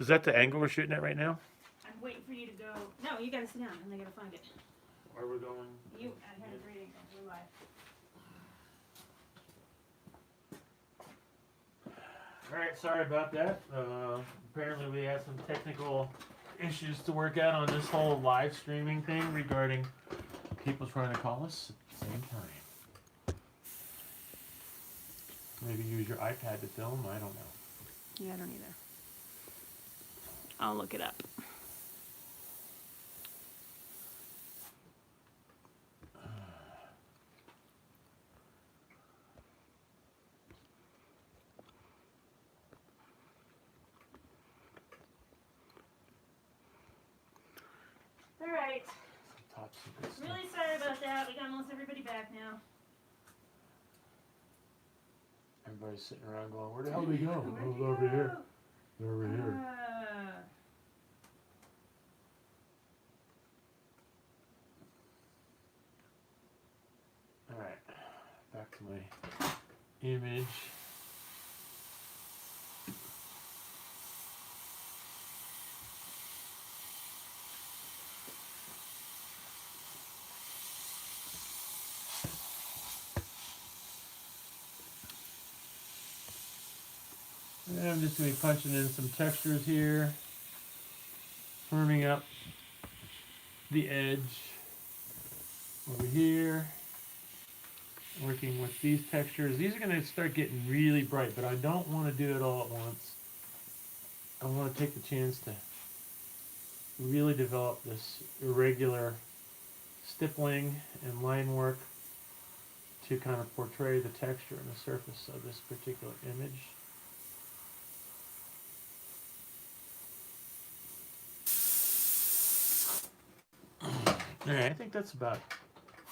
Is that the angle we're shooting at right now? I'm waiting for you to go. No, you gotta sit down and they gotta find it. Where we're going? You I had a great angle. We're live. Alright, sorry about that. Apparently we had some technical issues to work out on this whole live streaming thing regarding people trying to call us at the same time. Maybe use your iPad to film, I don't know. Yeah, I don't either. I'll look it up. Alright. Really sorry about that. We got almost everybody back now. Everybody's sitting around going, where the hell did he go? Oh, over here. They're over here. Alright, back to my image. And I'm just going to be punching in some textures here, firming up the edge over here, working with these textures. These are going to start getting really bright, but I don't want to do it all at once. I want to take the chance to really develop this irregular stippling and line work to kind of portray the texture and the surface of this particular image. Alright, I think that's about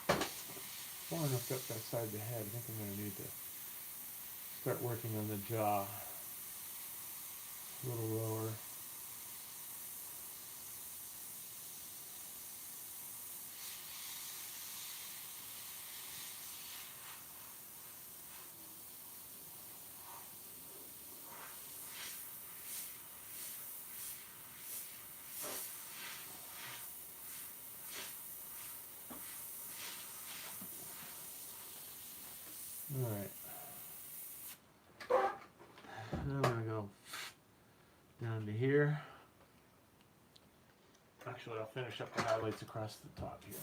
far enough up that side of the head. I think I'm going to need to start working on the jaw a little lower. Alright. Now I'm going to go down to here. Actually, I'll finish up the highlights across the top here.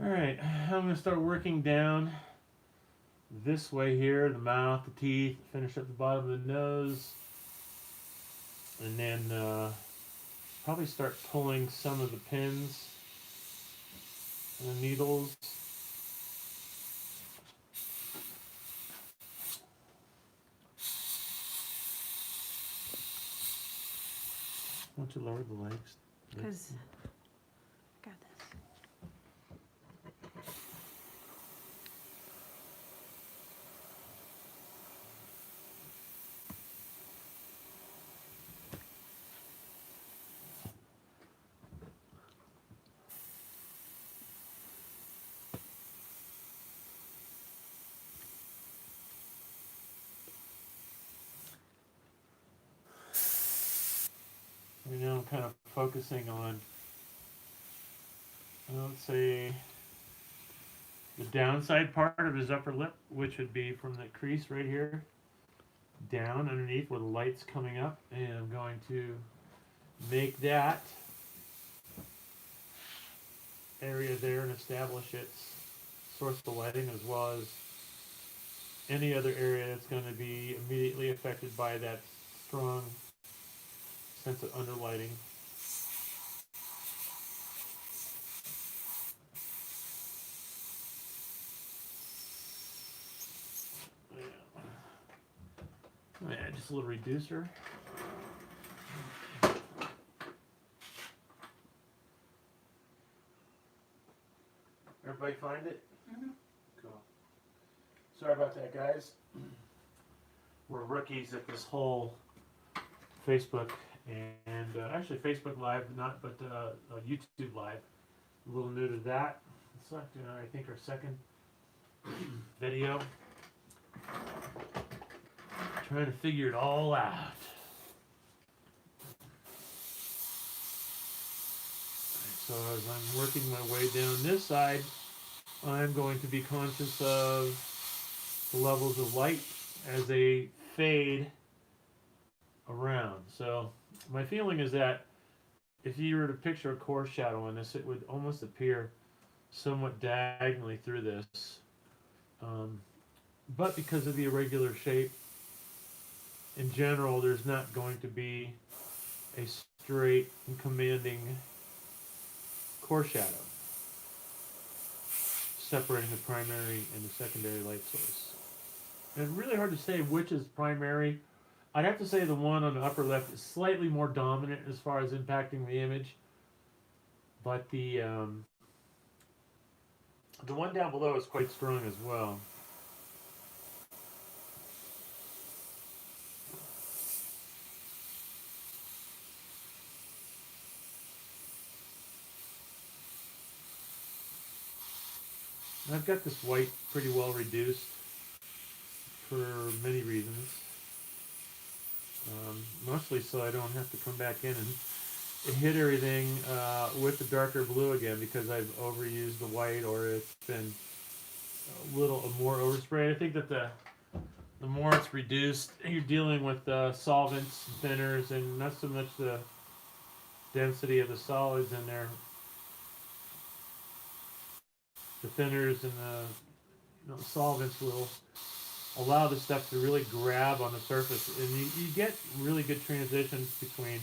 Alright, I'm going to start working down this way here, the mouth, the teeth, finish up the bottom of the nose, and then probably start pulling some of the pins and the needles. Why don't you lower the legs? Because got this. Right now I'm kind of focusing on, let's say, the downside part of his upper lip, which would be from the crease right here down underneath where the light's coming up, and I'm going to make that area there and establish its source of lighting, as well as any other area that's going to be immediately affected by that strong sense of underlighting. this little reducer. Everybody find it? Mm-hmm. Cool. Sorry about that, guys. We're rookies at this whole Facebook and actually Facebook Live, but YouTube Live. A little new to that. It's like I think our second video. Trying to figure it all out. So as I'm working my way down this side, I'm going to be conscious of the levels of light as they fade around. So my feeling is that if you were to picture a core shadow on this, it would almost appear somewhat diagonally through this. But because of the irregular shape, in general, there's not going to be a straight and commanding core shadow separating the primary and the secondary light source. And it's really hard to say which is primary. I'd have to say the one on the upper left is slightly more dominant as far as impacting the image, but the one down below is quite strong as well. I've got this white pretty well reduced for many reasons. Mostly so I don't have to come back in and hit everything with the darker blue again because I've overused the white or it's been a little more overspray. I think that the more it's reduced, you're dealing with solvents, thinners, and not so much the density of the solids in there. The thinners and the solvents will allow the stuff to really grab on the surface, and you get really good transitions between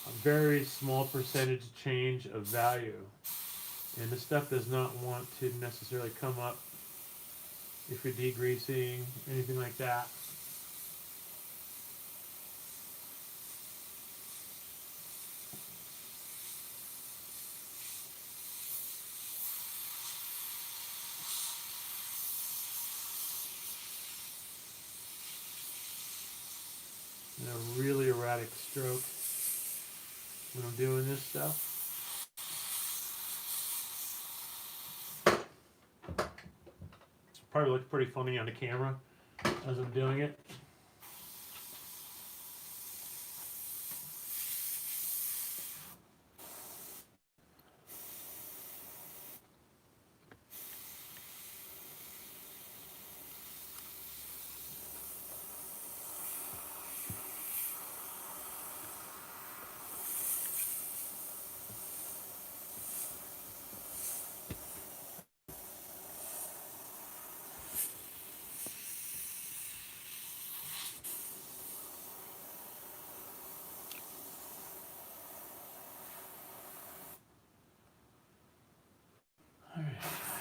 a very small percentage change of value, and the stuff does not want to necessarily come up if you're degreasing, anything like that. And a really erratic stroke when I'm doing this stuff. Probably looks pretty funny on the camera as I'm doing it.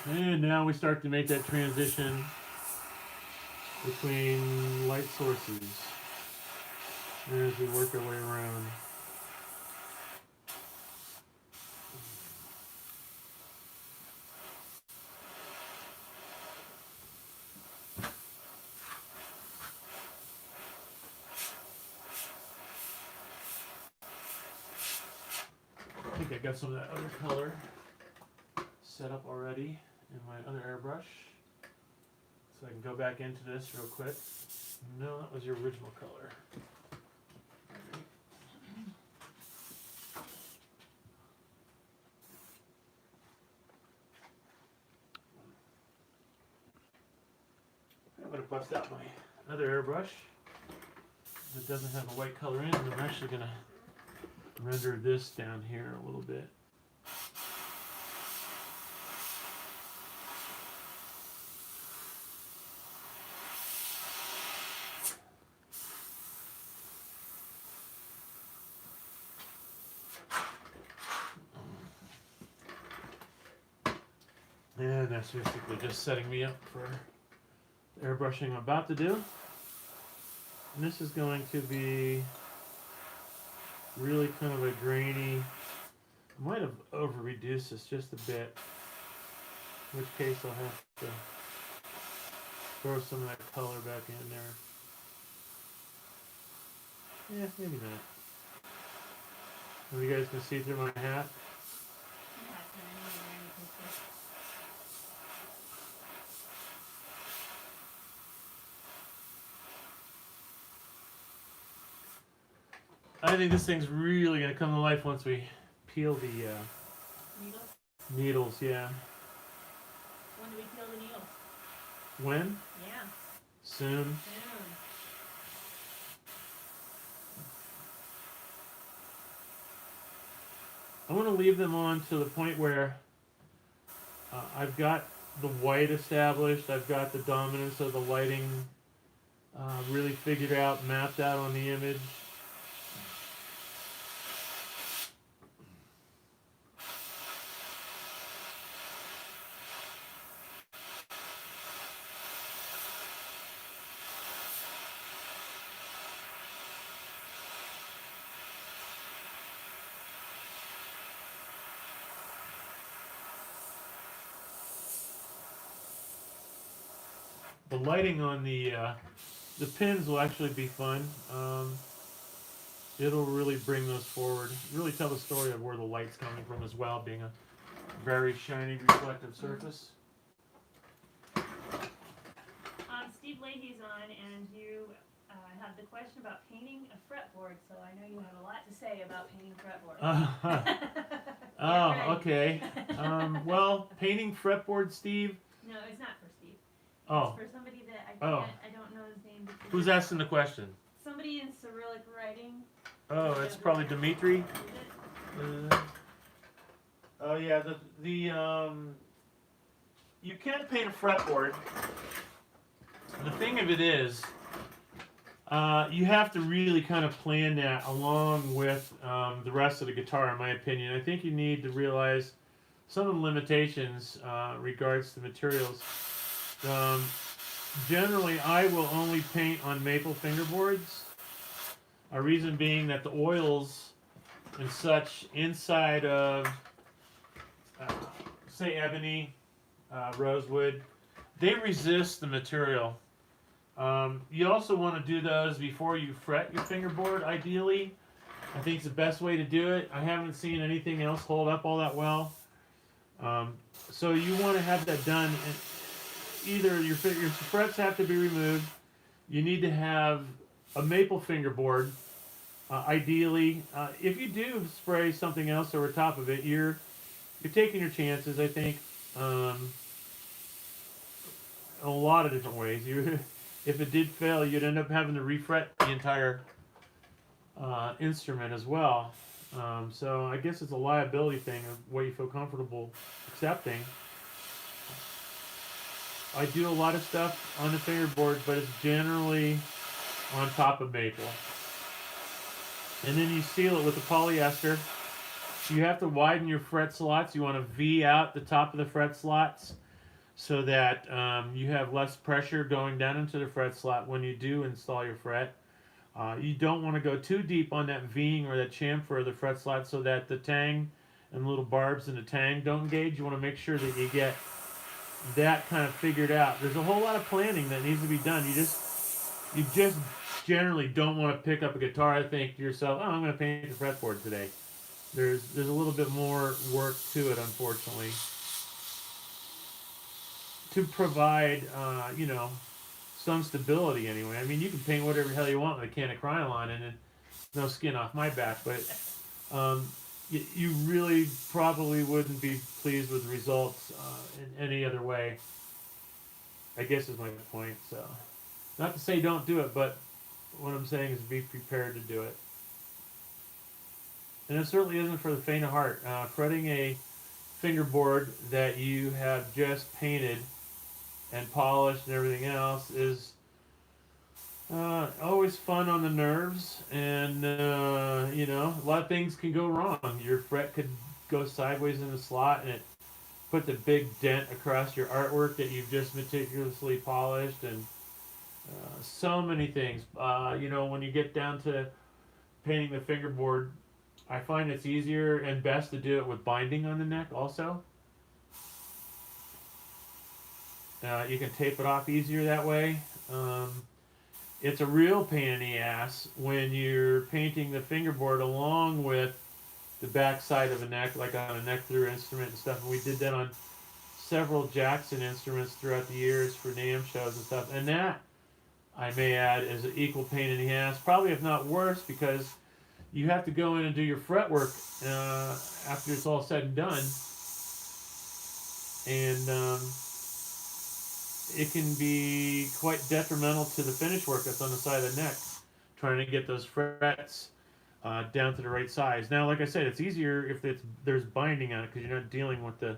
And now we start to make that transition between light sources as we work our way around. I think I got some of that other color set up already in my other airbrush. So I can go back into this real quick. No, that was your original color. I'm going to bust out my other airbrush that doesn't have a white color in, and I'm actually going to render this down here a little bit. And that's basically just setting me up for the airbrushing I'm about to do. And this is going to be really kind of a grainy. I might have over reduced this just a bit, in which case I'll have to throw some of that color back in there. Yeah, maybe not. Are you guys can see through my hat? I think this thing's really gonna come to life once we peel the needles. Yeah. When do we peel the needles? When? Yeah. Soon. I want to leave them on to the point where I've got the white established, I've got the dominance of the lighting really figured out, mapped out on the image. The lighting on the pins will actually be fun. It'll really bring those forward. Really tell the story of where the light's coming from as well, being a very shiny reflective surface. Steve Leahy's on, and you had the question about painting a fretboard, so I know you have a lot to say about painting fretboard. Oh, okay. Well, painting fretboard, Steve? No, it's not for Steve. Oh. It's for somebody that I don't know his name. Who's asking the question? Somebody in Cyrillic writing. Oh, it's probably Dimitri. Oh yeah, the you can paint a fretboard. The thing of it is, you have to really kind of plan that along with the rest of the guitar, in my opinion. I think you need to realize some of the limitations regards to materials. Generally, I will only paint on maple fingerboards. A reason being that the oils and such inside of, say, ebony, rosewood, they resist the material. You also want to do those before you fret your fingerboard, ideally. I think it's the best way to do it. I haven't seen anything else hold up all that well. So you want to have that done. Either your frets have to be removed. You need to have a maple fingerboard. Ideally, if you do spray something else over top of it, you're taking your chances. I think a lot of different ways. If it did fail, you'd end up having to refret the entire instrument as well. So I guess it's a liability thing of what you feel comfortable accepting. I do a lot of stuff on the fingerboard, but it's generally on top of maple. And then you seal it with the polyester. You have to widen your fret slots. You want to V out the top of the fret slots so that you have less pressure going down into the fret slot when you do install your fret. You don't want to go too deep on that Ving or that chamfer of the fret slot so that the tang and the little barbs in the tang don't engage. You want to make sure that you get that kind of figured out. There's a whole lot of planning that needs to be done. You just generally don't want to pick up a guitar and think to yourself, oh, I'm going to paint the fretboard today. There's a little bit more work to it, unfortunately, to provide some stability anyway. I mean, you can paint whatever the hell you want with a can of Krylon and it's no skin off my back, but you really probably wouldn't be pleased with the results in any other way, I guess is my point. So, not to say don't do it, but what I'm saying is be prepared to do it. And it certainly isn't for the faint of heart. Fretting a fingerboard that you have just painted and polished and everything else is always fun on the nerves, and a lot of things can go wrong. Your fret could go sideways in the slot and it puts a big dent across your artwork that you've just meticulously polished, and So many things. You know, when you get down to painting the fingerboard, I find it's easier and best to do it with binding on the neck also. You can tape it off easier that way. Um, it's a real pain in the ass when you're painting the fingerboard along with the back side of a neck, like on a neck through instrument and stuff. And we did that on several Jackson instruments throughout the years for NAMM shows and stuff. And that, I may add, is an equal pain in the ass, probably if not worse, because you have to go in and do your fretwork after it's all said and done. And it can be quite detrimental to the finish work that's on the side of the neck, trying to get those frets down to the right size. Now, like I said, it's easier if there's binding on it because you're not dealing with the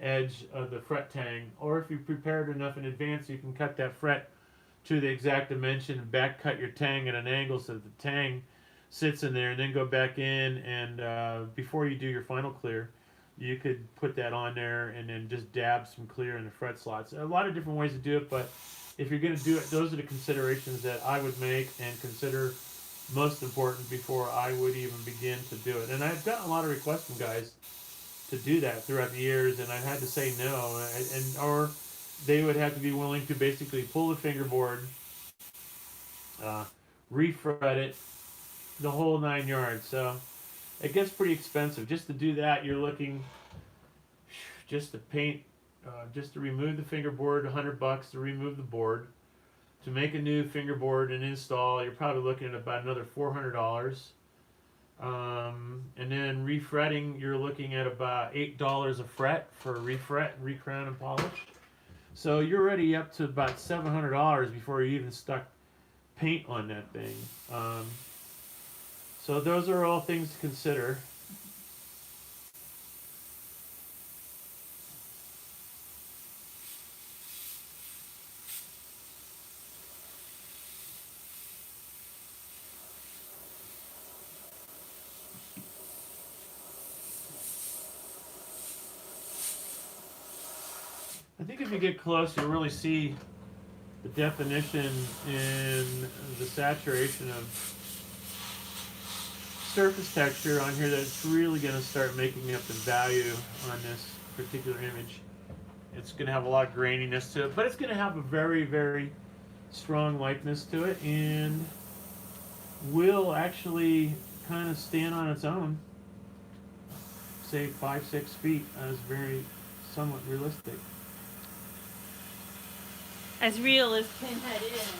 edge of the fret tang. Or if you prepared enough in advance, you can cut that fret to the exact dimension and back cut your tang at an angle so that the tang sits in there, and then go back in and before you do your final clear, you could put that on there and then just dab some clear in the fret slots. A lot of different ways to do it, but if you're going to do it, those are the considerations that I would make and consider most important before I would even begin to do it. And I've gotten a lot of requests from guys to do that throughout the years, and I've had to say no, and or they would have to be willing to basically pull the fingerboard, refret it, the whole 9 yards. So it gets pretty expensive. Just to do that, you're looking just to paint, just to remove the fingerboard, $100 to remove the board. To make a new fingerboard and install, you're probably looking at about another $400. And then refretting, you're looking at about $8 a fret for refret, recrown, and polish. So you're already up to about $700 before you even stuck paint on that thing. So those are all things to consider. I think if you get close, you'll really see the definition in the saturation of surface texture on here that's really going to start making up the value on this particular image. It's going to have a lot of graininess to it, but it's going to have a very, very strong likeness to it, and will actually kind of stand on its own, say 5-6 feet, as very somewhat realistic. As real as Pinhead is.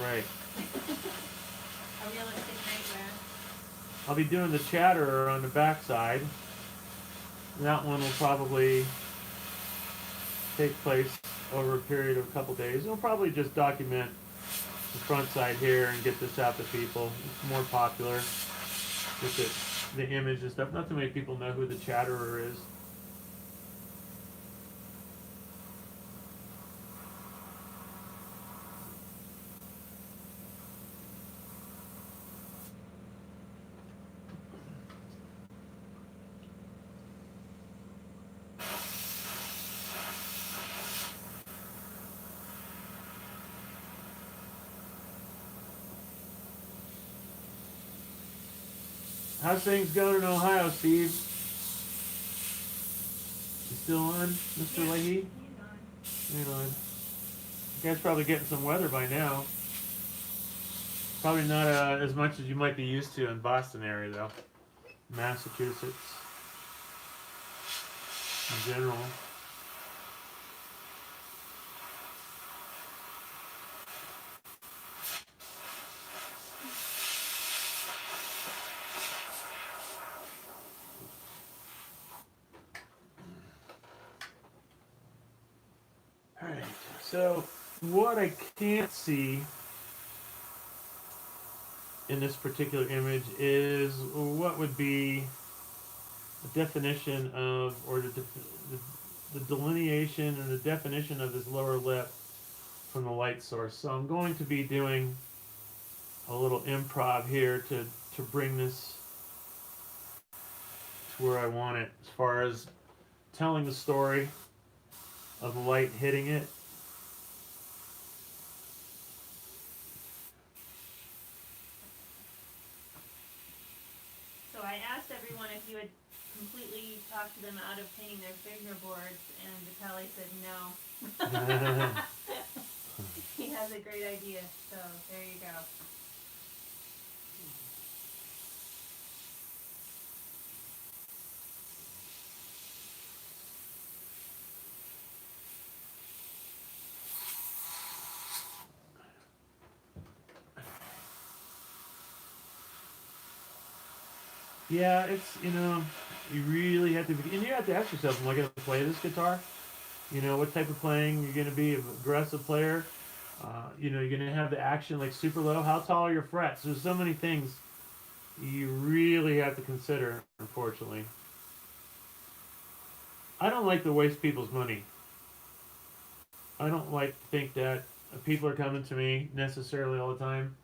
Right. A realistic nightmare. I'll be doing the chatterer on the back side. That one will probably take place over a period of a couple days. We'll probably just document the front side here and get this out to people. It's more popular with the image and stuff. Not too many people know who the chatterer is. How's things going in Ohio, Steve? You still on, Mr. Leahy? He's on. Right on. You guys probably getting some weather by now. Probably not as much as you might be used to in Boston area, though. Massachusetts, in general. Alright, so what I can't see in this particular image is what would be the definition of, or the delineation and the definition of this lower lip from the light source. So I'm going to be doing a little improv here to bring this to where I want it, as far as telling the story of the light hitting it. I asked everyone if you had completely talked them out of painting their fingerboards, and Vitaly said no. He has a great idea, so there you go. Yeah, it's, you really have to, and you have to ask yourself, am I going to play this guitar? What type of playing you're going to be, an aggressive player? You're going to have the action like super low. How tall are your frets? There's so many things you really have to consider, unfortunately. I don't like to waste people's money. I don't like to think that people are coming to me necessarily all the time.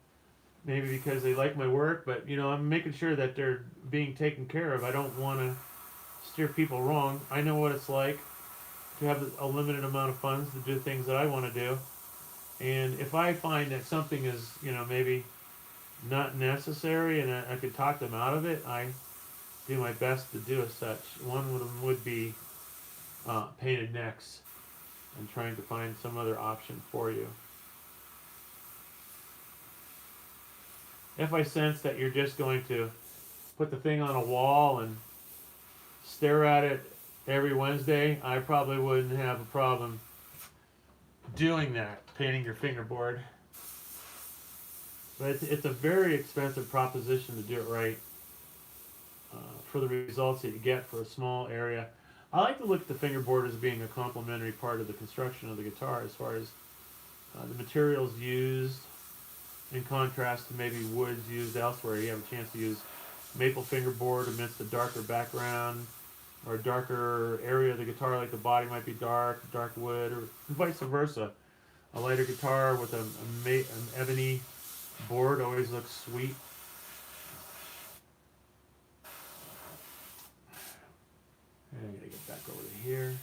Maybe because they like my work, but I'm making sure that they're being taken care of. I don't want to steer people wrong. I know what it's like to have a limited amount of funds to do things that I want to do. And if I find that something is, maybe not necessary and I could talk them out of it, I do my best to do as such. One of them would be painted necks and trying to find some other option for you. If I sense that you're just going to put the thing on a wall and stare at it every Wednesday, I probably wouldn't have a problem doing that, painting your fingerboard. But it's a very expensive proposition to do it right for the results that you get for a small area. I like to look at the fingerboard as being a complementary part of the construction of the guitar as far as the materials used in contrast to maybe woods used elsewhere. You have a chance to use maple fingerboard amidst a darker background or a darker area of the guitar, like the body might be dark wood, or vice versa. A lighter guitar with an ebony board always looks sweet. And I gotta get back over to here.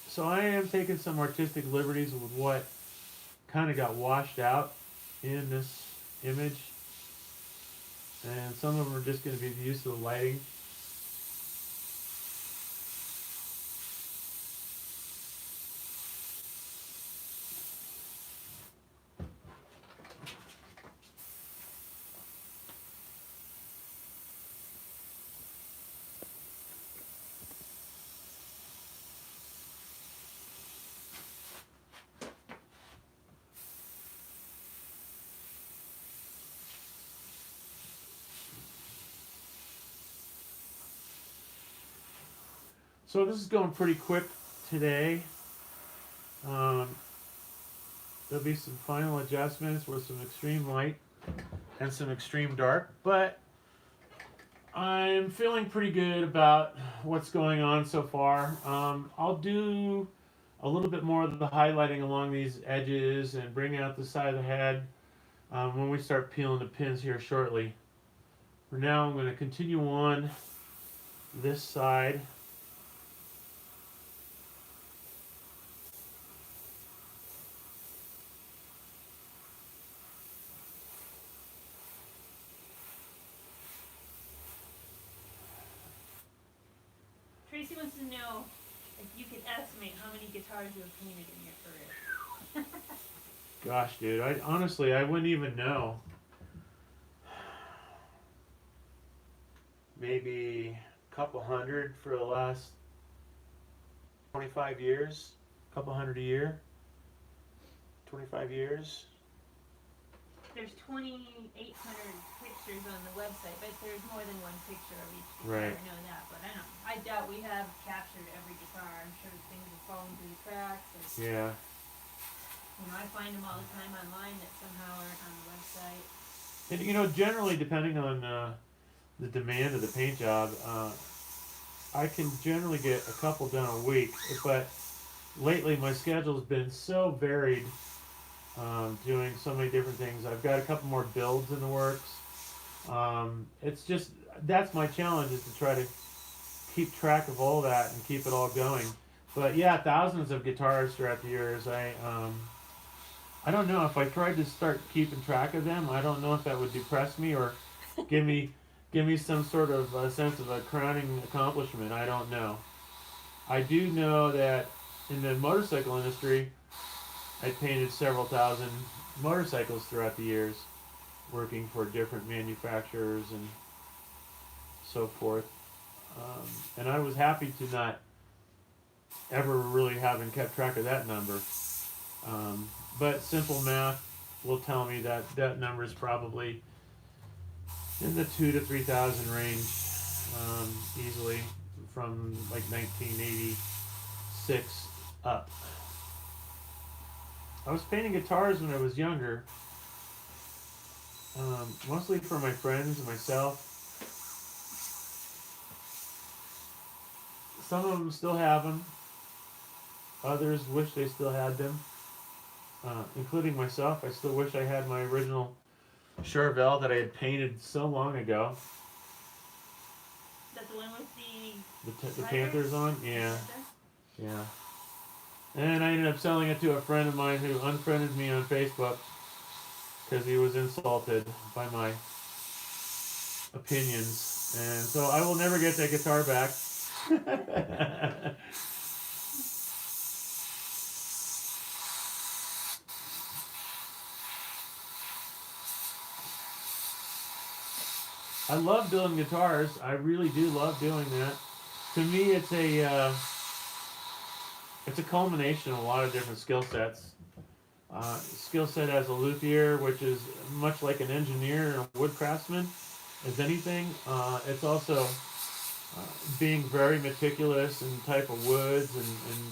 So I am taking some artistic liberties with what kind of got washed out in this image. And some of them are just going to be the use of the lighting. So this is going pretty quick today. There'll be some final adjustments with some extreme light and some extreme dark, but I'm feeling pretty good about what's going on so far. I'll do a little bit more of the highlighting along these edges and bring out the side of the head when we start peeling the pins here shortly. For now, I'm going to continue on this side. Tracy wants to know if you could estimate how many guitars you have painted in your career. Gosh, dude, I wouldn't even know. Maybe a couple hundred for the last 25 years. A couple hundred a year. 25 years. There's 2,800 pictures on the website, but there's more than one picture of each guitar. Right. I know that, but I doubt we have captured every guitar. I'm sure things have fallen through the cracks. And, Yeah. I find them all the time online that somehow aren't on the website. And generally, depending on the demand of the paint job, I can generally get a couple done a week. But lately, my schedule's been so varied, doing so many different things. I've got a couple more builds in the works. It's just, that's my challenge, is to try to keep track of all that and keep it all going. But yeah, thousands of guitars throughout the years. I don't know if I tried to start keeping track of them. I don't know if that would depress me or give me some sort of sense of a crowning accomplishment. I don't know. I do know that in the motorcycle industry, I painted several thousand motorcycles throughout the years, working for different manufacturers and so forth. And I was happy to not ever really having kept track of that number. But simple math will tell me that that number is probably in the 2 to 3,000 range, easily from like 1986 up. I was painting guitars when I was younger, mostly for my friends and myself. Some of them still have them. Others wish they still had them, including myself. I still wish I had my original Charvel that I had painted so long ago. That's the one with The Panthers on? Yeah. Yeah. And I ended up selling it to a friend of mine who unfriended me on Facebook because he was insulted by my opinions. And so I will never get that guitar back. I love building guitars. I really do love doing that. To me, it's a culmination of a lot of different skill sets. Skill set as a luthier, which is much like an engineer and a wood craftsman, as anything. It's also being very meticulous in type of woods and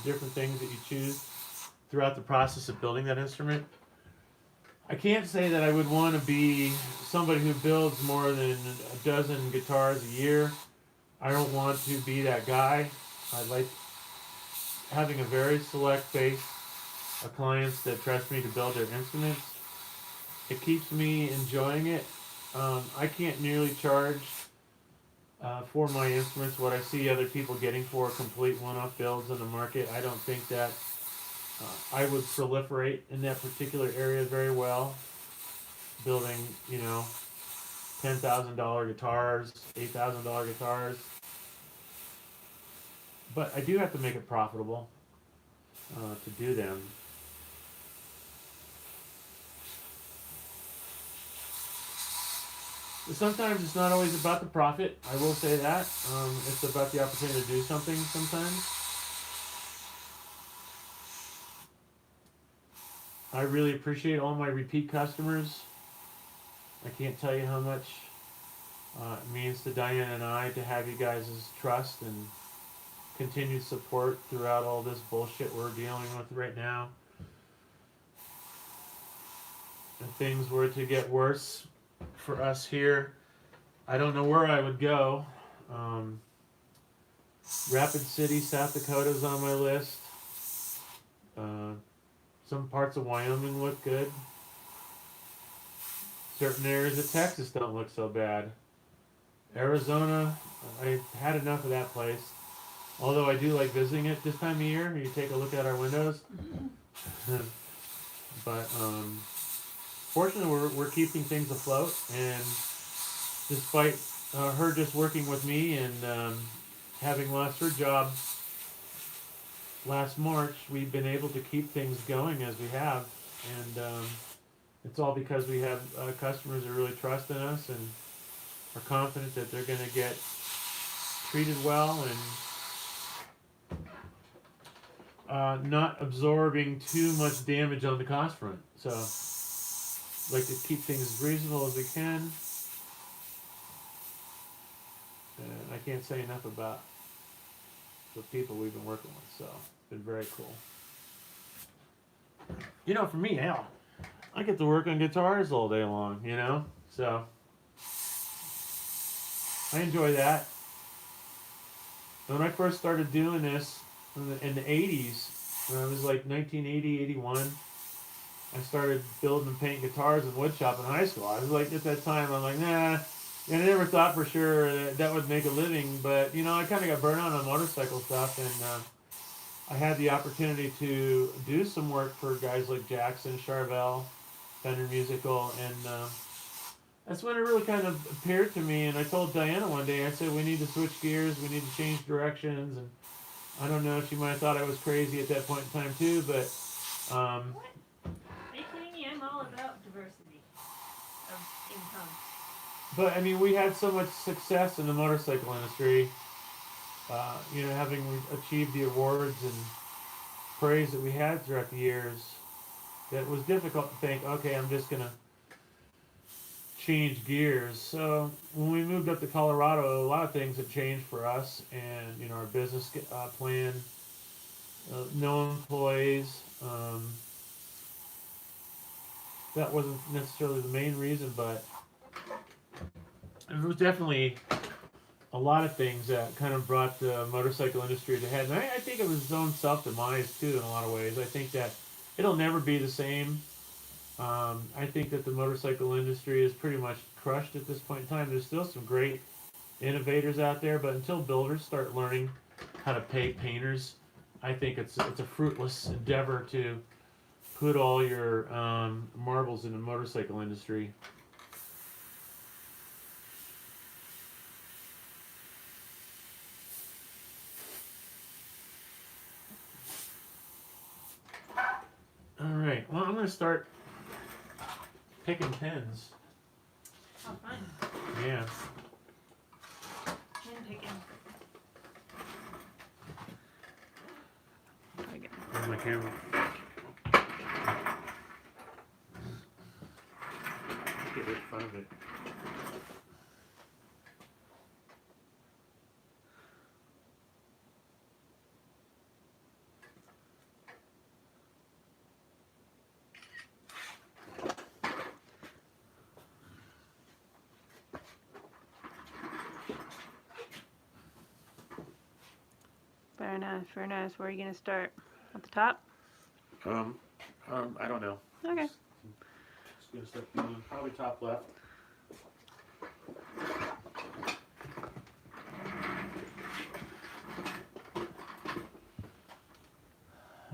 different things that you choose throughout the process of building that instrument. I can't say that I would want to be somebody who builds more than a dozen guitars a year. I don't want to be that guy. I like having a very select base of clients that trust me to build their instruments. It keeps me enjoying it. I can't nearly charge for my instruments what I see other people getting for complete one-off builds in the market. I don't think that I would proliferate in that particular area very well. Building, $10,000 guitars, $8,000 guitars. But I do have to make it profitable to do them. Sometimes it's not always about the profit. I will say that. It's about the opportunity to do something sometimes. I really appreciate all my repeat customers. I can't tell you how much it means to Diane and I to have you guys' trust and continued support throughout all this bullshit we're dealing with right now. If things were to get worse for us here, I don't know where I would go. Rapid City, South Dakota's on my list. Some parts of Wyoming look good. Certain areas of Texas don't look so bad. Arizona, I had enough of that place. Although I do like visiting it this time of year. You take a look at our windows. But fortunately, we're keeping things afloat. And despite her just working with me and having lost her job last March, we've been able to keep things going as we have. And it's all because we have customers that really trust in us and are confident that they're going to get treated well and not absorbing too much damage on the cost front. So, like to keep things as reasonable as we can. And I can't say enough about the people we've been working with. So, it's been very cool. For me, hell, I get to work on guitars all day long, So, I enjoy that. When I first started doing this in the 80s, when I was like 1980, 81, I started building and painting guitars in wood shop in high school. I was like, at that time, I'm like, nah. And I never thought for sure that would make a living. But, I kind of got burnt out on motorcycle stuff. And I had the opportunity to do some work for guys like Jackson, Charvel, Fender Musical, and that's when it really kind of appeared to me. And I told Diana one day, I said, we need to switch gears, we need to change directions. And I don't know, she might have thought I was crazy at that point in time too, but What? Are you kidding me? I'm all about diversity of income. but I mean, we had so much success in the motorcycle industry. You know, having achieved the awards and praise that we had throughout the years, that it was difficult to think, okay, I'm just gonna change gears. So when we moved up to Colorado, a lot of things had changed for us, and you know, our business plan, no employees. That wasn't necessarily the main reason, but it was definitely a lot of things that kind of brought the motorcycle industry to head. And I think it was its own self demise too, in a lot of ways. I think that it'll never be the same. I think that the motorcycle industry is pretty much crushed at this point in time. There's still some great innovators out there, but until builders start learning how to pay painters, I think it's a fruitless endeavor to put all your marbles in the motorcycle industry. All right. Well, I'm going to start picking pins. Oh, fun. Yeah. Pin picking. Where's my camera? Get in front of it. Very nice, very nice. Where are you going to start? At the top? I don't know. Okay. Just gonna start feeling probably top left.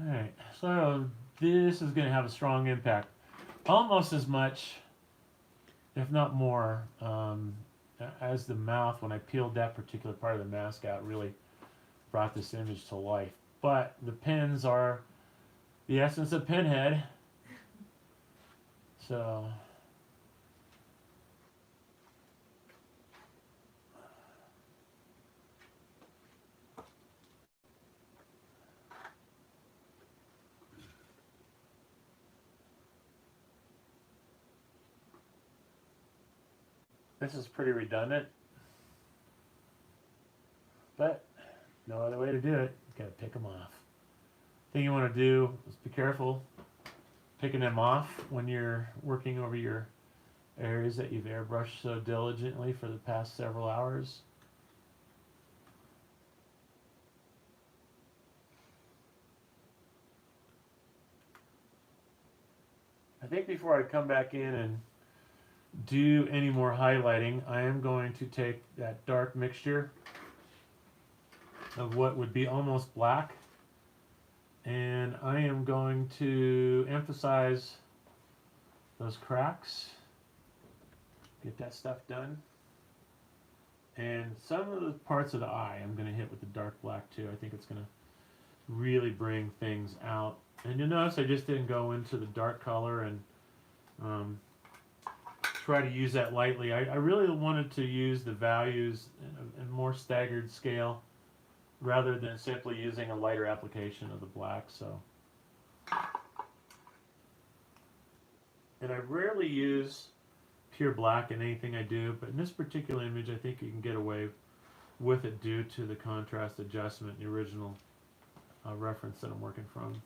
Alright, so this is gonna have a strong impact. Almost as much, if not more, as the mouth. When I peeled that particular part of the mask out, really brought this image to life. But the pins are the essence of Pinhead. So this is pretty redundant, but no other way to do it. You gotta pick them off. Thing you want to do is be careful picking them off when you're working over your areas that you've airbrushed so diligently for the past several hours. I think before I come back in and do any more highlighting, I am going to take that dark mixture of what would be almost black, and I am going to emphasize those cracks, get that stuff done. And some of the parts of the eye I'm going to hit with the dark black too. I think it's going to really bring things out. And you'll notice I just didn't go into the dark color and try to use that lightly. I really wanted to use the values in a more staggered scale rather than simply using a lighter application of the black. So, and I rarely use pure black in anything I do, but in this particular image I think you can get away with it due to the contrast adjustment, the original reference that I'm working from.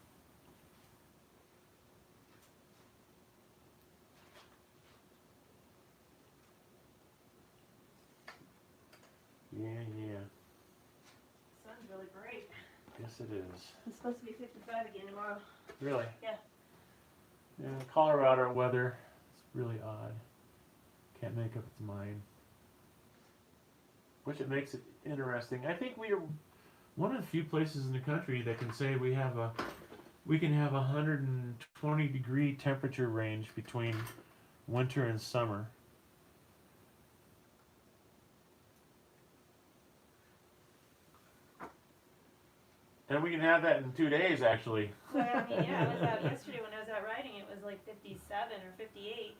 Yeah. Sun's really bright. Yes, it is. It's supposed to be 55 again tomorrow. Really? Yeah. Yeah, Colorado weather is really odd. Can't make up its mind. Which it makes it interesting. I think we are one of the few places in the country that can say we can have a 120 degree temperature range between winter and summer. And we can have that in 2 days, actually. Well, I mean, yeah, I was out yesterday when I was out riding. It was like 57 or 58.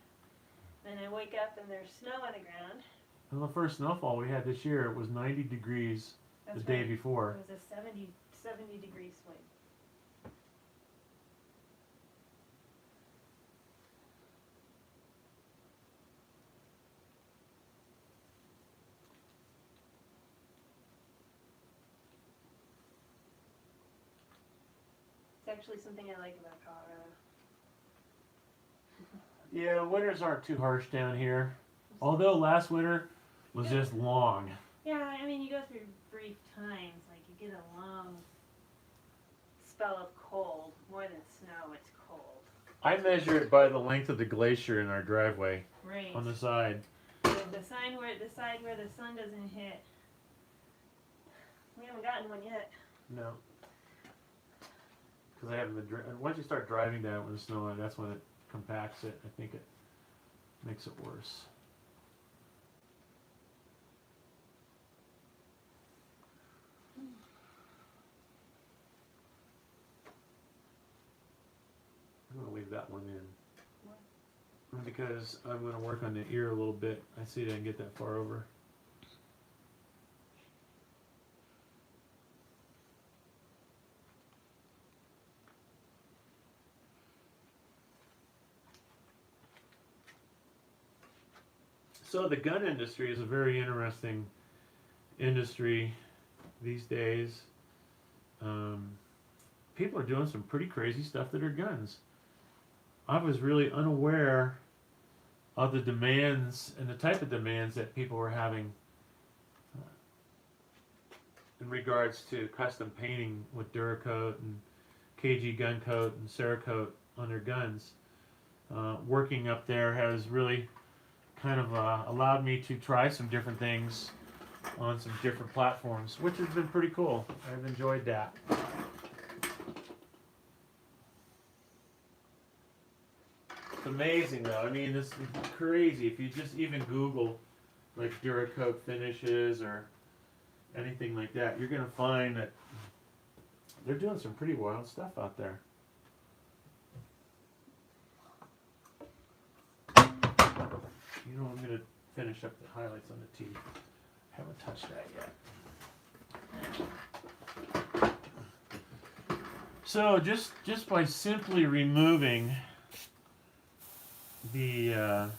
Then I wake up and there's snow on the ground. And the first snowfall we had this year, it was 90 degrees That's the day right. before. It was a 70 degree swing. It's actually something I like about Colorado. Yeah, winters aren't too harsh down here. Although last winter was just long. Yeah, I mean, you go through brief times. Like, you get a long spell of cold. More than snow, it's cold. I measure it by the length of the glacier in our driveway. Right. On the side. The side where the sun doesn't hit. We haven't gotten one yet. No. Because I haven't been. Once you start driving down with the snow on, that's when it compacts it. I think it makes it worse. I'm going to leave that one in. What? Because I'm going to work on the ear a little bit. I see I didn't get that far over. So the gun industry is a very interesting industry these days. People are doing some pretty crazy stuff to their guns. I was really unaware of the demands and the type of demands that people were having in regards to custom painting with Duracoat and KG gun coat and Cerakote on their guns. Working up there has really kind of allowed me to try some different things on some different platforms, which has been pretty cool. I've enjoyed that. It's amazing though. I mean, this is crazy. If you just even Google like Duracoat finishes or anything like that, you're gonna find that they're doing some pretty wild stuff out there. You know, I'm gonna finish up the highlights on the teeth. I haven't touched that yet. So just by simply removing the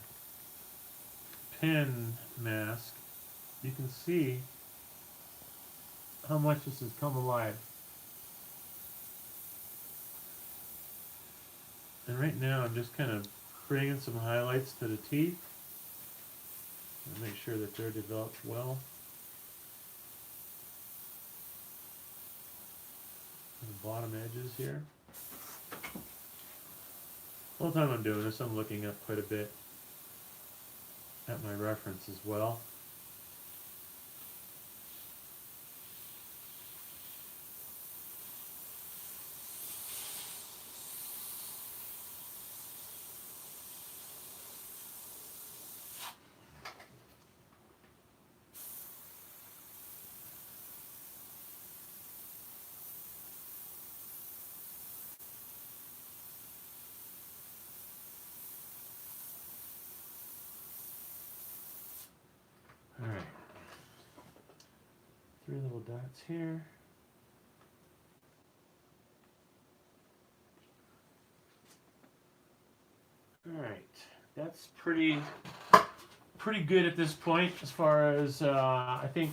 pin mask, you can see how much this has come alive. And right now I'm just kind of bringing some highlights to the teeth and make sure that they're developed well. And the bottom edges here. The whole time I'm doing this, I'm looking up quite a bit at my reference as well. Alright. 3 little dots here. Alright. That's pretty good at this point as far as I think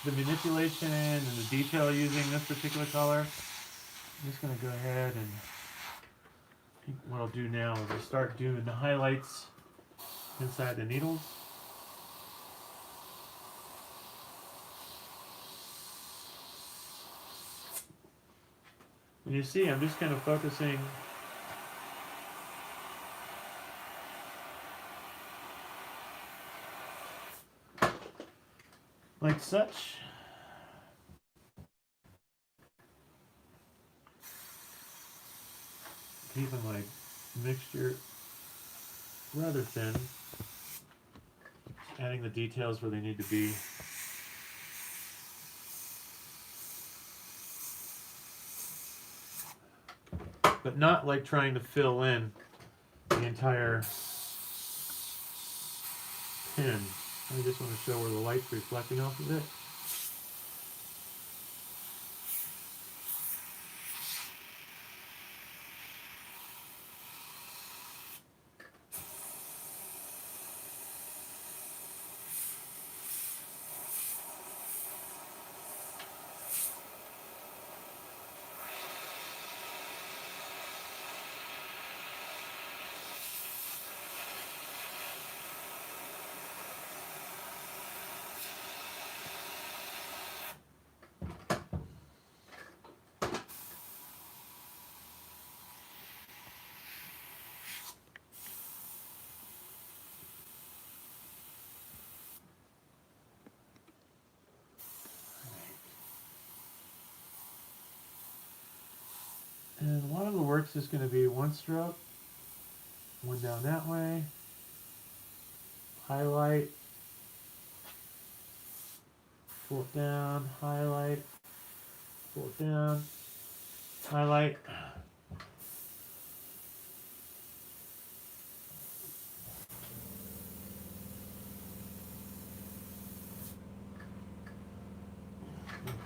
the manipulation and the detail using this particular color. I'm just going to go ahead and I think what I'll do now is I'll start doing the highlights inside the needles. And you see, I'm just kind of focusing like such. Keeping my mixture rather thin. Adding the details where they need to be. but not like trying to fill in the entire pin. I just want to show where the light's reflecting off of it. And a lot of the work's just going to be one stroke, one down that way, highlight, pull it down, highlight, pull it down, highlight.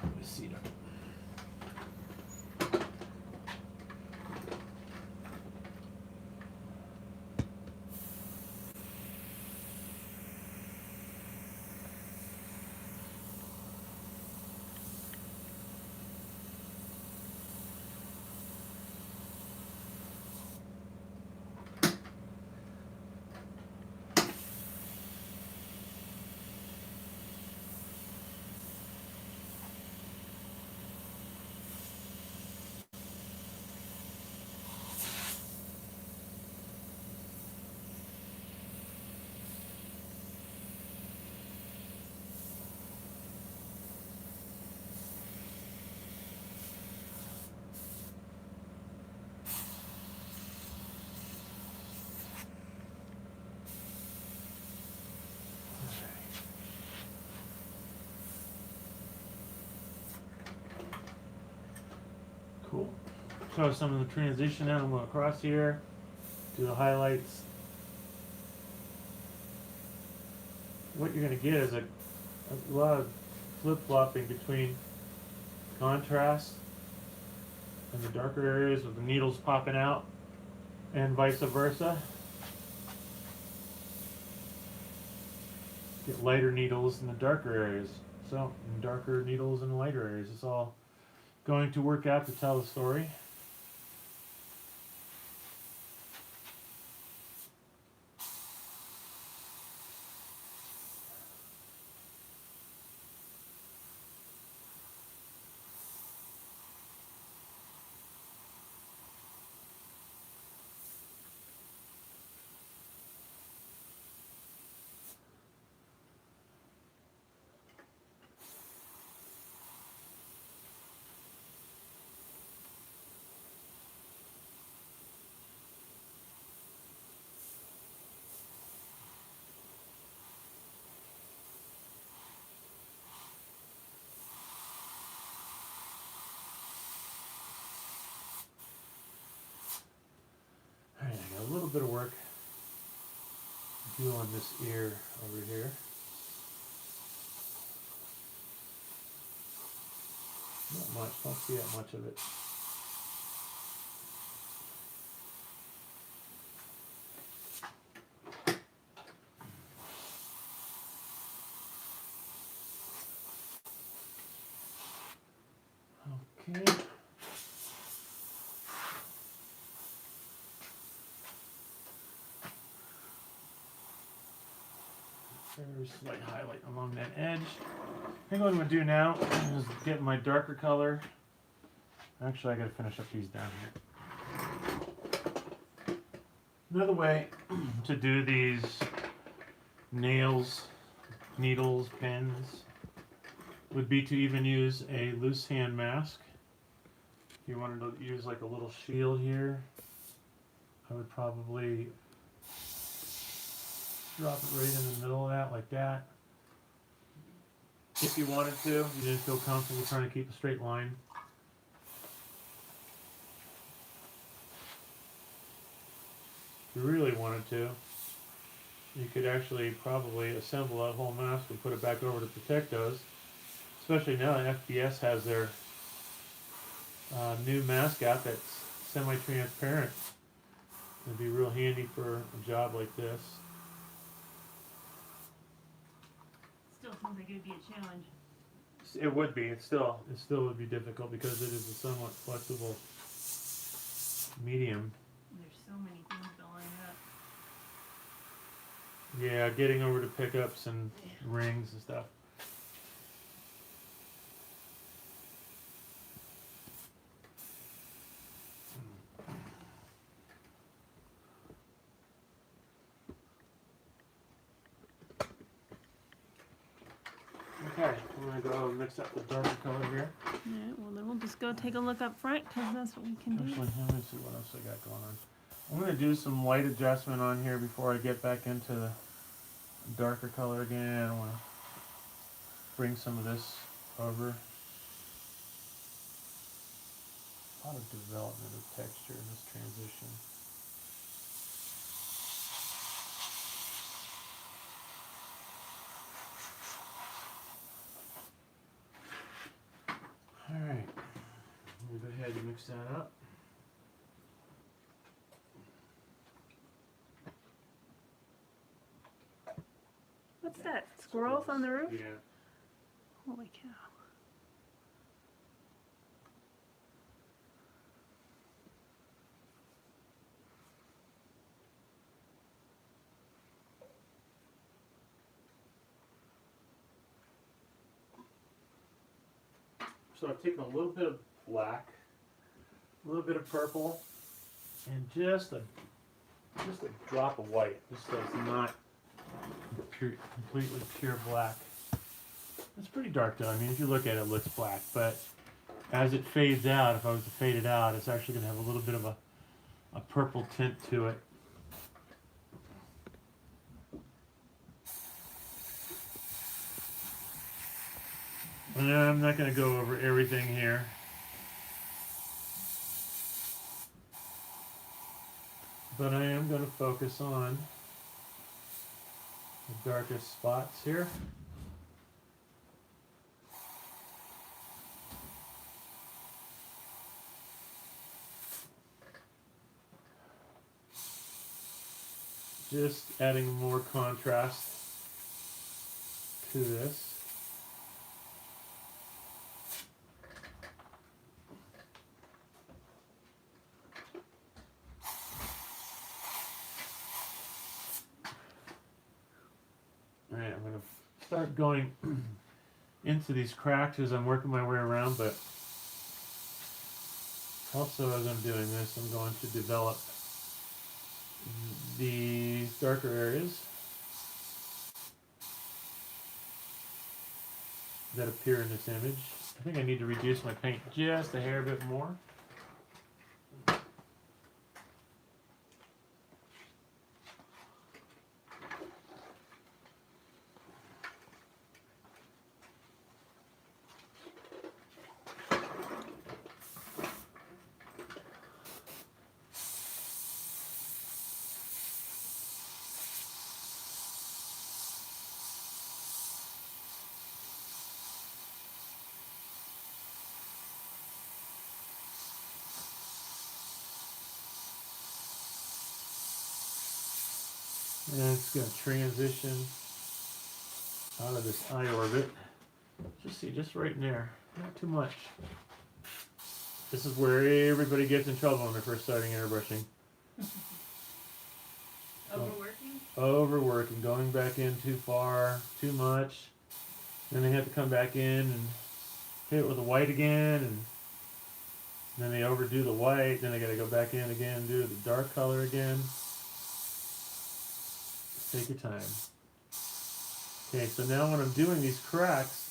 Put my seat up. Cool. Show some of the transition now. I'm going across here, do the highlights. What you're going to get is a lot of flip-flopping between contrast and the darker areas with the needles popping out, and vice versa. Get lighter needles in the darker areas. So, darker needles in the lighter areas. It's all going to work out to tell the story. Alright, I got a little bit of work to do on this ear over here. Not much, don't see that much of it. Okay. There's a slight highlight along that edge. I think what I'm going to do now is get my darker color. Actually, I got to finish up these down here. Another way to do these nails, needles, pins would be to even use a loose hand mask. If you wanted to use like a little shield here, I would probably drop it right in the middle of that, like that. If you wanted to, you didn't feel comfortable trying to keep a straight line. you really wanted to, you could actually probably assemble that whole mask and put it back over to protect those. Especially now that FBS has their new mask out that's semi-transparent. It'd be real handy for a job like this. Still seems like it would be a challenge. It would be. It still would be difficult because it is a somewhat flexible medium. There's so many things to line up. Yeah, getting over to pickups and rings and stuff. Okay, I'm gonna go mix up the darker color here. Alright, well then we'll just go take a look up front because that's what we can do. Actually, let me see what else I got going on. I'm gonna do some light adjustment on here before I get back into the darker color again. I wanna bring some of this over. A lot of development of texture in this transition. Alright, we'll go ahead and mix that up. What's that? Squirrels on the roof? Yeah. Holy cow. So I've taken a little bit of black, a little bit of purple, and just a drop of white. This is not completely pure black. It's pretty dark though. I mean, if you look at it, it looks black, but as it fades out, if I was to fade it out, it's actually going to have a little bit of a purple tint to it. And I'm not going to go over everything here. But I am going to focus on the darkest spots here. Just adding more contrast to this. Alright, I'm going to start going into these cracks as I'm working my way around, but also as I'm doing this, I'm going to develop the darker areas that appear in this image. I think I need to reduce my paint just a hair bit more. And it's going to transition out of this eye orbit. Just right in there. Not too much. This is where everybody gets in trouble when they're first starting airbrushing. Overworking? Overworking, going back in too far, too much. Then they have to come back in and hit it with the white again, and then they overdo the white, then they got to go back in again and do the dark color again. Take your time. Okay, so now when I'm doing these cracks,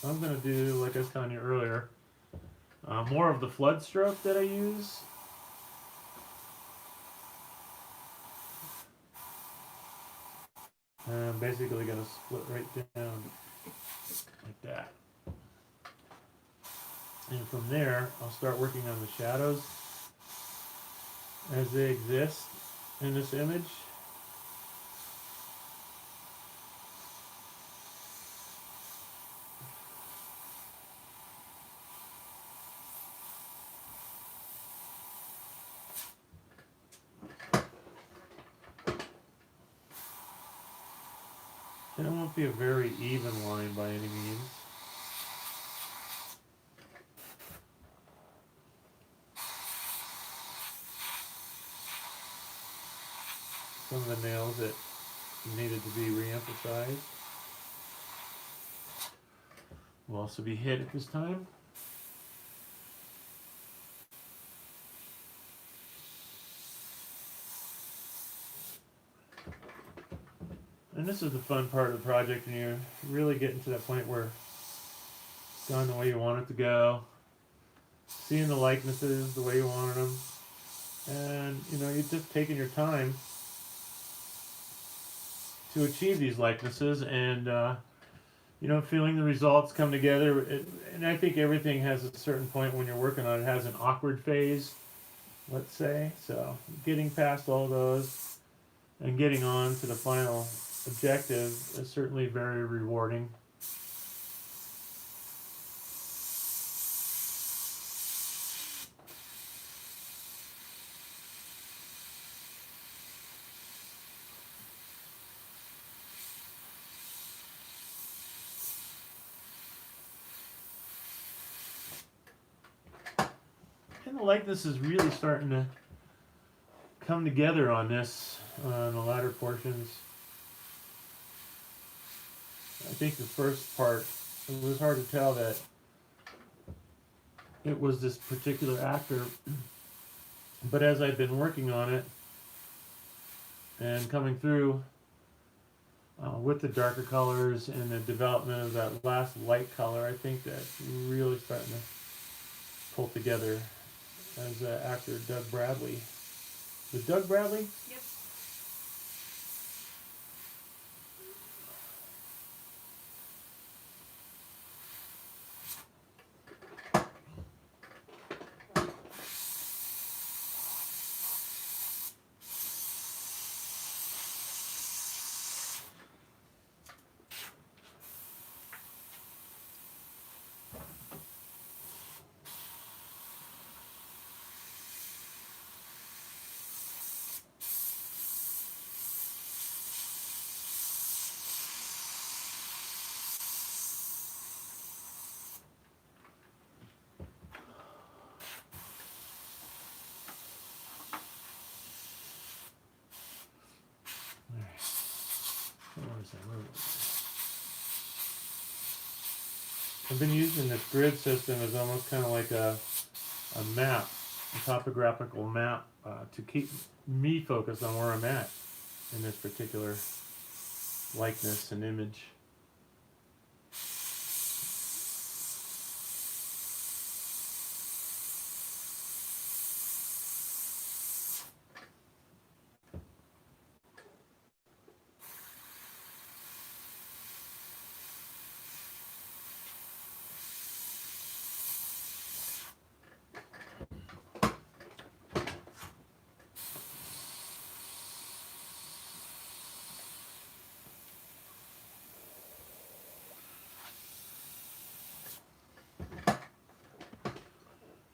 I'm going to do, like I was telling you earlier, more of the flood stroke that I use. And I'm basically going to split right down like that. And from there, I'll start working on the shadows as they exist. in this image. And it won't be a very even line by any means. Some of the nails that needed to be re-emphasized will also be hit at this time. And this is the fun part of the project, when you're really getting to that point where it's gone the way you want it to go, seeing the likenesses the way you wanted them, and you're just taking your time to achieve these likenesses, and feeling the results come together. And I think everything has a certain point when you're working on it. It has an awkward phase, let's say. So getting past all those and getting on to the final objective is certainly very rewarding. And the likeness is really starting to come together on this, on the latter portions. I think the first part, it was hard to tell that it was this particular actor, but as I've been working on it and coming through with the darker colors and the development of that last light color, I think that's really starting to pull together as actor Doug Bradley. Was Doug Bradley? Yep. I've been using this grid system as almost kind of like a map, a topographical map, to keep me focused on where I'm at in this particular likeness and image.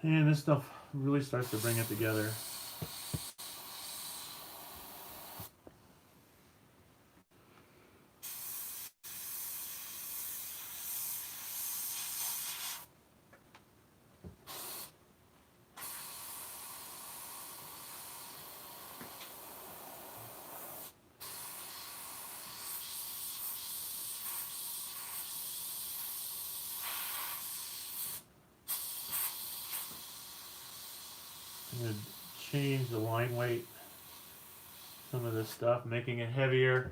And this stuff really starts to bring it together. I'm going to change the line weight, some of this stuff, making it heavier.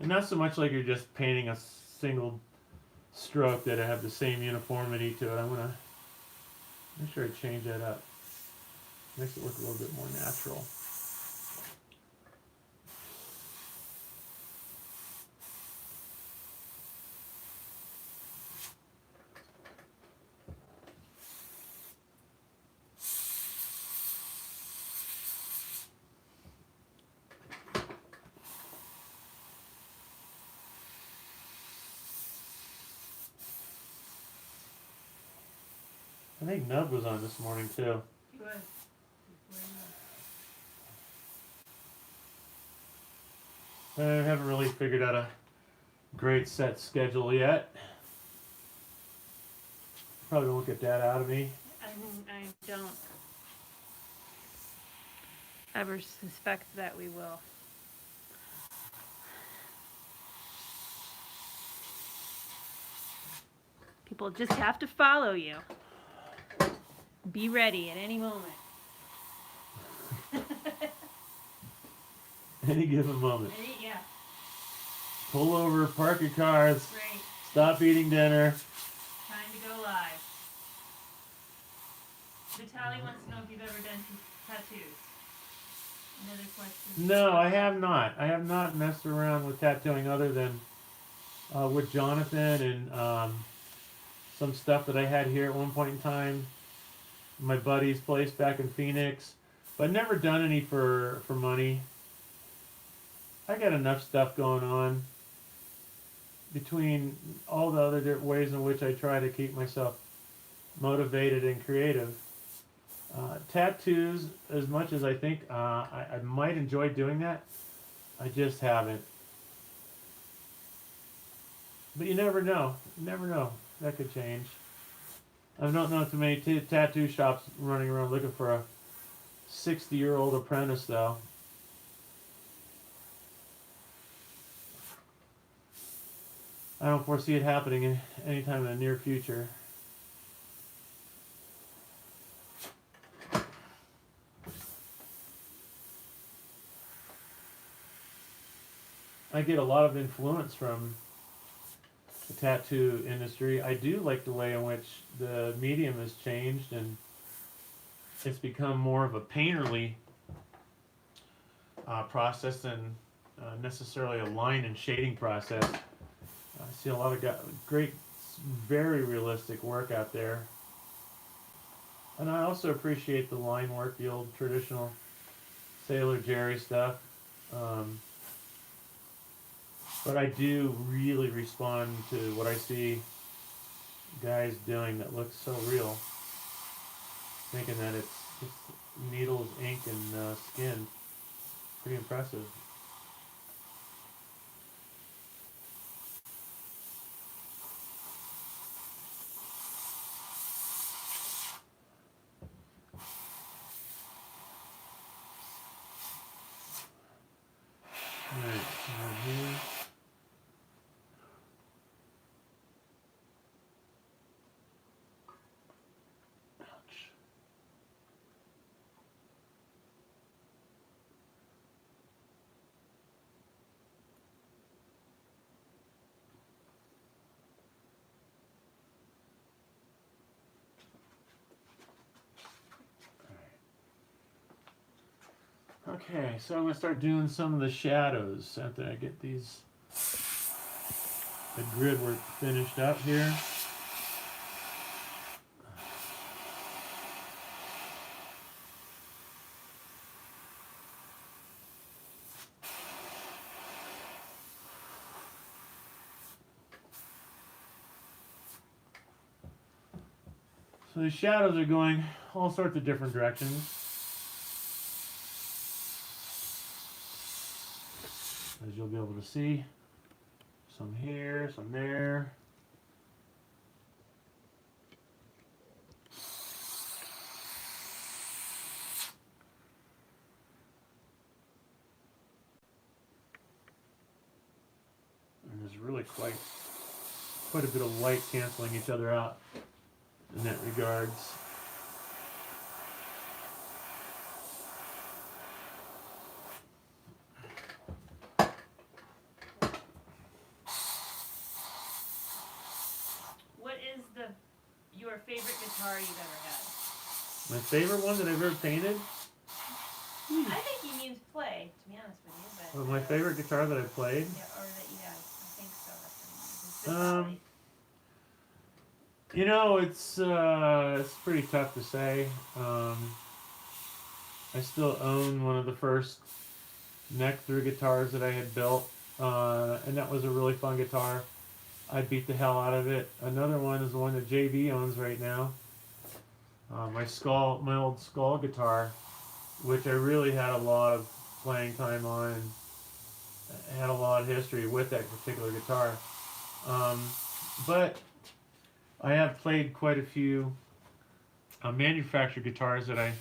And not so much like you're just painting a single stroke that I have the same uniformity to it. I'm going to make sure I change that up. Makes it look a little bit more natural. think Nub was on this morning too. He was. I haven't really figured out a great set schedule yet. Probably won't get that out of me. I don't ever suspect that we will. People just have to follow you. Be ready at any moment. Any given moment. Yeah. Pull over, park your cars, Right. stop eating dinner. Time to go live. Vitaly wants to know if you've ever done tattoos. Another question. No, I have not. I have not messed around with tattooing other than with Jonathan and some stuff that I had here at one point in time. My buddy's place back in Phoenix. But never done any for money. I got enough stuff going on between all the other ways in which I try to keep myself motivated and creative. Tattoos, as much as I think I might enjoy doing that, I just haven't. But you never know. You never know. That could change. I don't know too many tattoo shops running around looking for a 60-year-old apprentice, though. I don't foresee it happening anytime in the near future. I get a lot of influence from the tattoo industry. I do like the way in which the medium has changed and it's become more of a painterly process than necessarily a line and shading process. I see a lot of great, very realistic work out there. And I also appreciate the line work, the old traditional Sailor Jerry stuff. But I do really respond to what I see guys doing that looks so real. Thinking that it's needles, ink, and skin. Pretty impressive. Alright, right here. Ouch. Okay, so I'm going to start doing some of the shadows after I get the grid work finished up here. So the shadows are going all sorts of different directions. As you'll be able to see, some here, some there. And there's really quite a bit of light canceling each other out in that regards. Your favorite guitar you've ever had? My favorite one that I've ever painted? I think you mean play, to be honest with you. But Well, my favorite guitar that I played? Yeah, or that you have. I think so. That's what you know, it's pretty tough to say. I still own one of the first neck through guitars that I had built, and that was a really fun guitar. I beat the hell out of it. Another one is the one that JB owns right now. my old skull guitar, which I really had a lot of playing time on and had a lot of history with that particular guitar. Um, but I have played quite a few manufactured guitars that I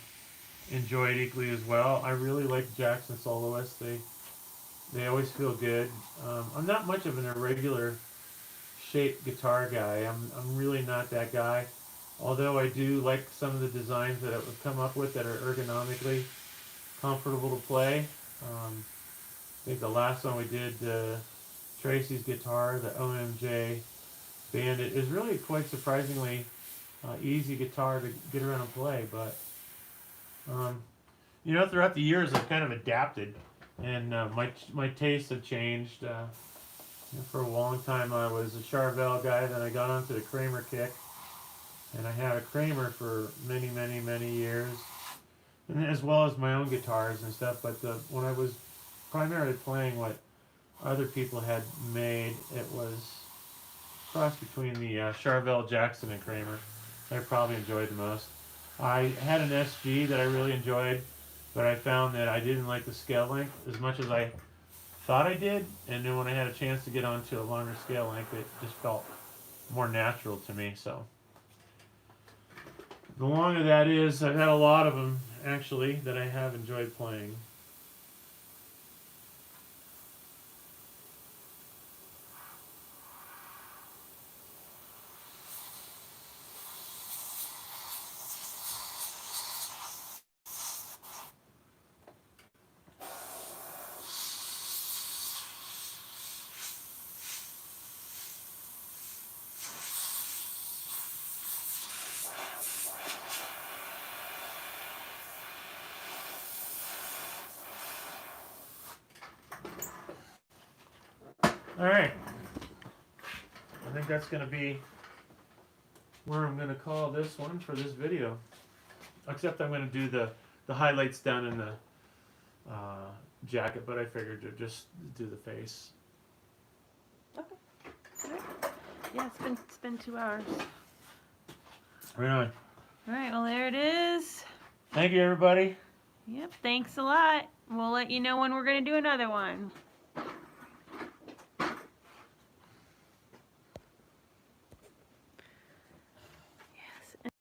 enjoyed equally as well. I really like Jackson soloists. They always feel good. I'm not much of an irregular shaped guitar guy. I'm really not that guy. Although I do like some of the designs that it would come up with that are ergonomically comfortable to play. I think the last one we did, Tracy's guitar, the OMJ Bandit, is really quite surprisingly easy guitar to get around and play. But um, throughout the years, I've kind of adapted, and my tastes have changed. For a long time, I was a Charvel guy. Then I got onto the Kramer kick, and I had a Kramer for many, many, many years, and as well as my own guitars and stuff. But when I was primarily playing what other people had made, it was cross between the Charvel, Jackson, and Kramer. I probably enjoyed the most. I had an SG that I really enjoyed, but I found that I didn't like the scale length as much as I thought I did. And then when I had a chance to get onto a longer scale length, it just felt more natural to me. So the long of that is, I've had a lot of them actually that I have enjoyed playing. All right, I think that's going to be where I'm going to call this one for this video. Except I'm going to do the highlights down in the jacket, but I figured to just do the face. Okay. Right. Yeah, it's been 2 hours. Right on. All right. Well, there it is. Thank you, everybody. Yep. Thanks a lot. We'll let you know when we're gonna do another one.